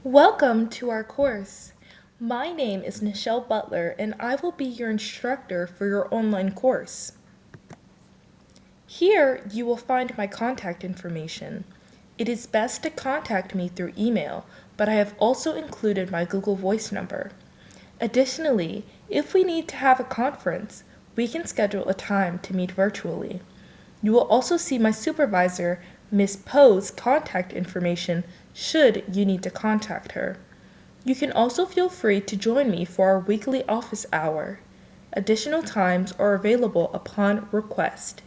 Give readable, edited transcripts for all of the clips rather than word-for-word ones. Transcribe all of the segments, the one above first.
Welcome to our course. My name is Nichelle Butler and I will be your instructor for your online course. Here you will find my contact information. It is best to contact me through email, but I have also included my Google Voice number. Additionally, if we need to have a conference, we can schedule a time to meet virtually. You will also see my supervisor, Ms. Poe's contact information should you need to contact her. You can also feel free to join me for our weekly office hour. Additional times are available upon request.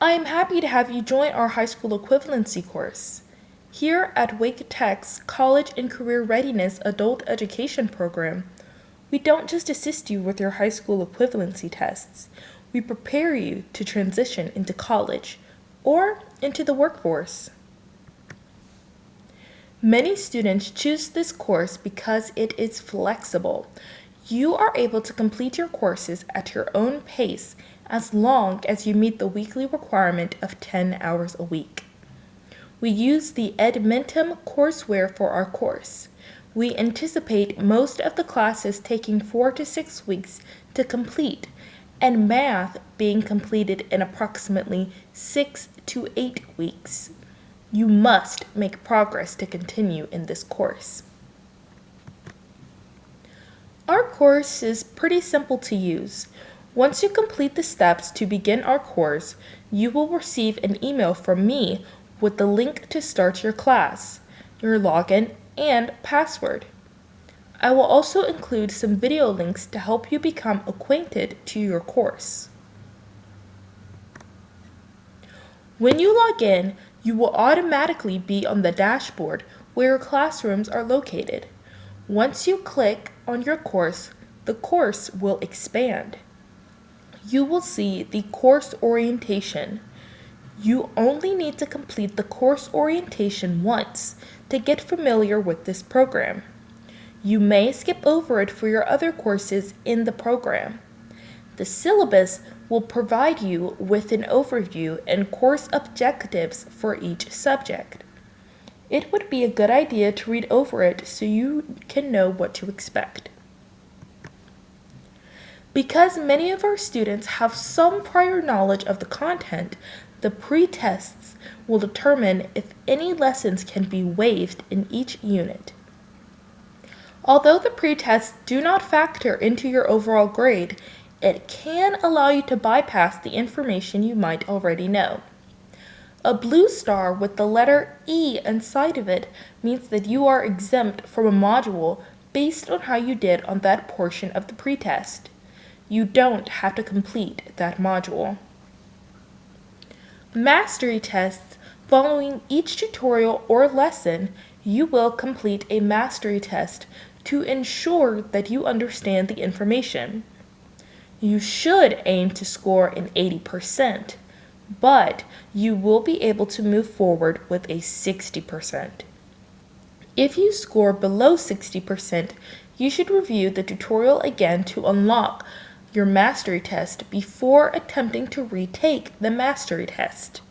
I am happy to have you join our high school equivalency course. Here at Wake Tech's College and Career Readiness Adult Education Program, we don't just assist you with your high school equivalency tests, we prepare you to transition into college or into the workforce. Many students choose this course because it is flexible. You are able to complete your courses at your own pace as long as you meet the weekly requirement of 10 hours a week. We use the Edmentum courseware for our course. We anticipate most of the classes taking 4 to 6 weeks to complete, and math being completed in approximately 6 to 8 weeks. You must make progress to continue in this course. Our course is pretty simple to use. Once you complete the steps to begin our course, you will receive an email from me with the link to start your class, your login, and password. I will also include some video links to help you become acquainted to your course. When you log in, you will automatically be on the dashboard where your classrooms are located. Once you click on your course, the course will expand. You will see the course orientation. You only need to complete the course orientation once to get familiar with this program. You may skip over it for your other courses in the program. The syllabus will provide you with an overview and course objectives for each subject. It would be a good idea to read over it so you can know what to expect. Because many of our students have some prior knowledge of the content, the pre-tests will determine if any lessons can be waived in each unit. Although the pre-tests do not factor into your overall grade, it can allow you to bypass the information you might already know. A blue star with the letter E inside of it means that you are exempt from a module based on how you did on that portion of the pretest. You don't have to complete that module. Mastery tests. Following each tutorial or lesson, you will complete a mastery test to ensure that you understand the information. You should aim to score an 80%, but you will be able to move forward with a 60%. If you score below 60%, you should review the tutorial again to unlock your mastery test before attempting to retake the mastery test.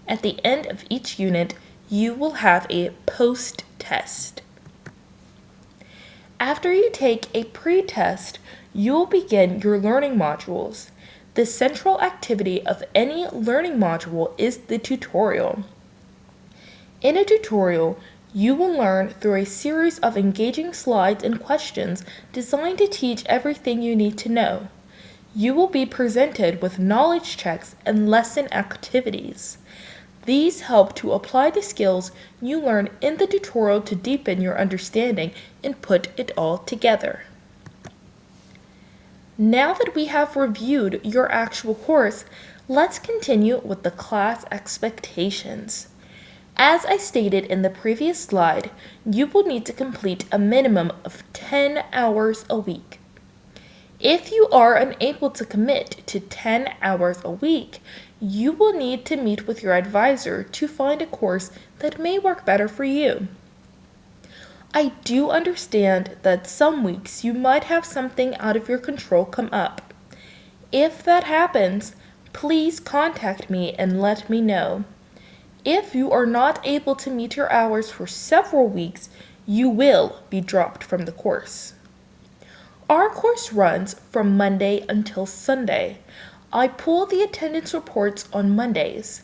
At the end of each unit, you will have a post-test. After you take a pre-test, you will begin your learning modules. The central activity of any learning module is the tutorial. In a tutorial, you will learn through a series of engaging slides and questions designed to teach everything you need to know. You will be presented with knowledge checks and lesson activities. These help to apply the skills you learn in the tutorial to deepen your understanding and put it all together. Now that we have reviewed your actual course, let's continue with the class expectations. As I stated in the previous slide, you will need to complete a minimum of 10 hours a week. If you are unable to commit to 10 hours a week, you will need to meet with your advisor to find a course that may work better for you. I do understand that some weeks you might have something out of your control come up. If that happens, please contact me and let me know. If you are not able to meet your hours for several weeks, you will be dropped from the course. Our course runs from Monday until Sunday. I pull the attendance reports on Mondays.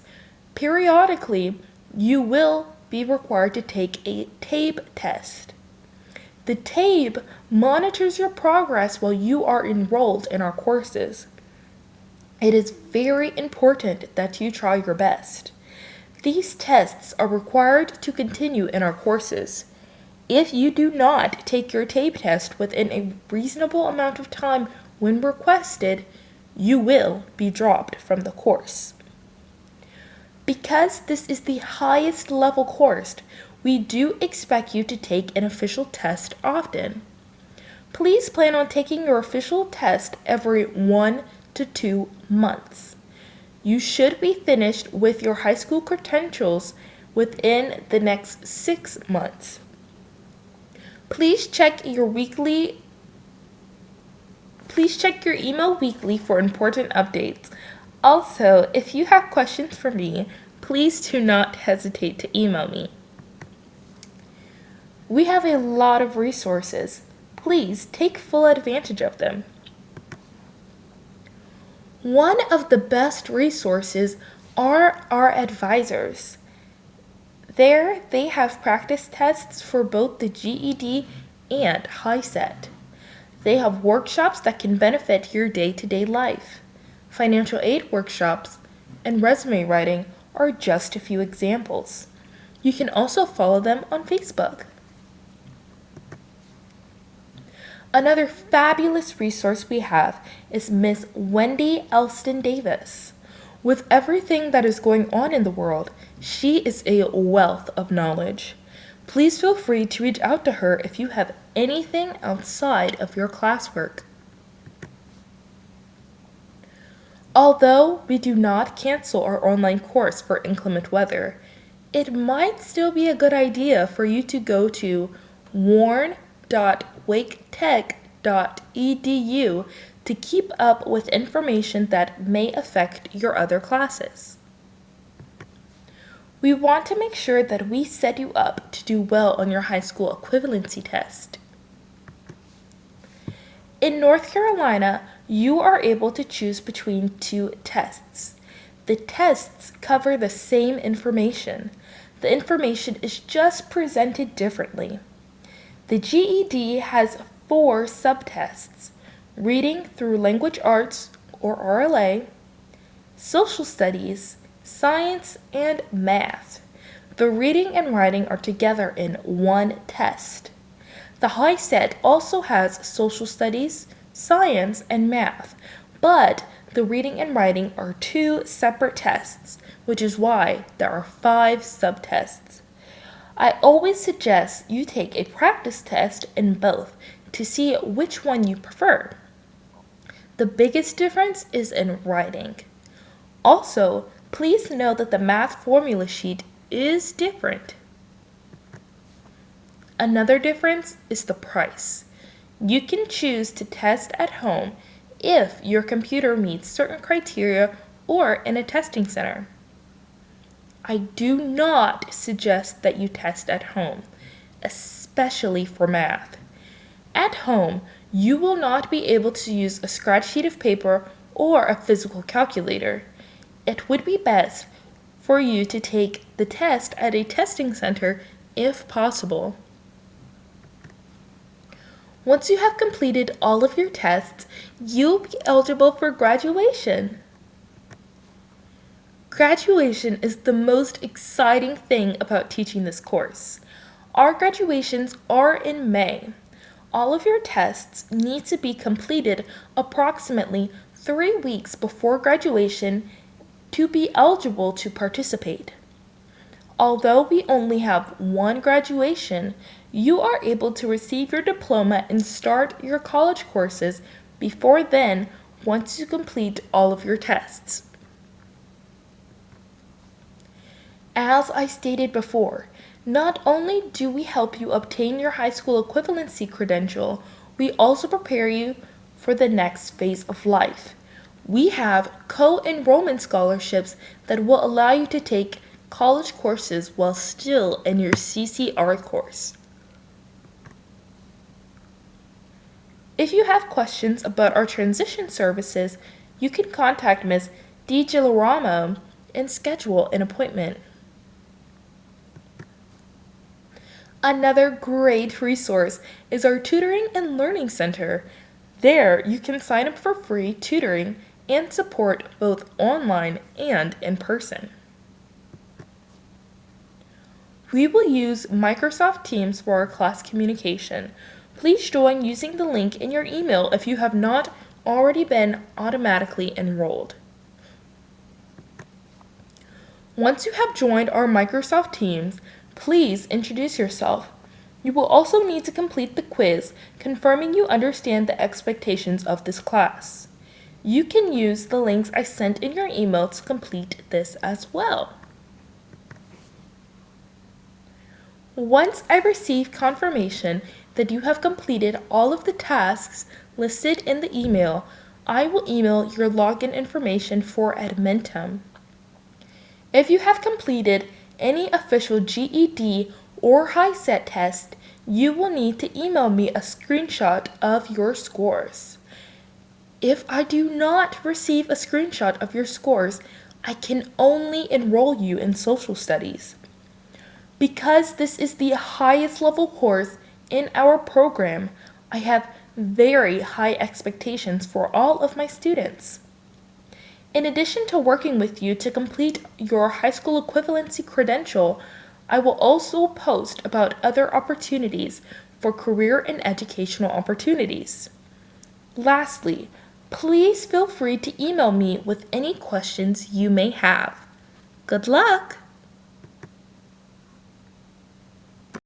Periodically, you will be required to take a TABE test. The TABE monitors your progress while you are enrolled in our courses. It is very important that you try your best. These tests are required to continue in our courses. If you do not take your TABE test within a reasonable amount of time when requested, you will be dropped from the course. Because this is the highest level course, we do expect you to take an official test often. Please plan on taking your official test every 1 to 2 months. You should be finished with your high school credentials within the next 6 months. Please check your email weekly for important updates. Also, if you have questions for me, please do not hesitate to email me. We have a lot of resources. Please take full advantage of them. One of the best resources are our advisors. There, they have practice tests for both the GED and HiSET. They have workshops that can benefit your day-to-day life. Financial aid workshops and resume writing are just a few examples. You can also follow them on Facebook. Another fabulous resource we have is Miss Wendy Elston Davis. With everything that is going on in the world, she is a wealth of knowledge. Please feel free to reach out to her if you have anything outside of your classwork. Although we do not cancel our online course for inclement weather, it might still be a good idea for you to go to warn.waketech.edu to keep up with information that may affect your other classes. We want to make sure that we set you up to do well on your high school equivalency test. In North Carolina, you are able to choose between 2 tests. The tests cover the same information. The information is just presented differently. The GED has 4 subtests: Reading through Language Arts, or RLA, Social Studies, Science, and Math. The reading and writing are together in one test. The HiSET also has Social Studies, Science, and Math, but the reading and writing are 2 separate tests, which is why there are 5 subtests. I always suggest you take a practice test in both to see which one you prefer. The biggest difference is in writing. Also, please know that the math formula sheet is different. Another difference is the price. You can choose to test at home if your computer meets certain criteria or in a testing center. I do not suggest that you test at home, especially for math. At home, you will not be able to use a scratch sheet of paper or a physical calculator. It would be best for you to take the test at a testing center if possible. Once you have completed all of your tests, you'll be eligible for graduation. Graduation is the most exciting thing about teaching this course. Our graduations are in May. All of your tests need to be completed approximately 3 weeks before graduation to be eligible to participate. Although we only have 1 graduation, you are able to receive your diploma and start your college courses before then once you complete all of your tests. As I stated before, not only do we help you obtain your high school equivalency credential, we also prepare you for the next phase of life. We have co-enrollment scholarships that will allow you to take college courses while still in your CCR course. If you have questions about our transition services, you can contact Ms. DiGirolamo and schedule an appointment. Another great resource is our Tutoring and Learning Center. There, you can sign up for free tutoring and support both online and in person. We will use Microsoft Teams for our class communication. Please join using the link in your email if you have not already been automatically enrolled. Once you have joined our Microsoft Teams, please introduce yourself. You will also need to complete the quiz confirming you understand the expectations of this class. You can use the links I sent in your email to complete this as well. Once I receive confirmation that you have completed all of the tasks listed in the email, I will email your login information for Edmentum. If you have completed any official GED or HiSET test, you will need to email me a screenshot of your scores. If I do not receive a screenshot of your scores, I can only enroll you in social studies. Because this is the highest level course in our program, I have very high expectations for all of my students. In addition to working with you to complete your high school equivalency credential, I will also post about other opportunities for career and educational opportunities. Lastly, please feel free to email me with any questions you may have. Good luck!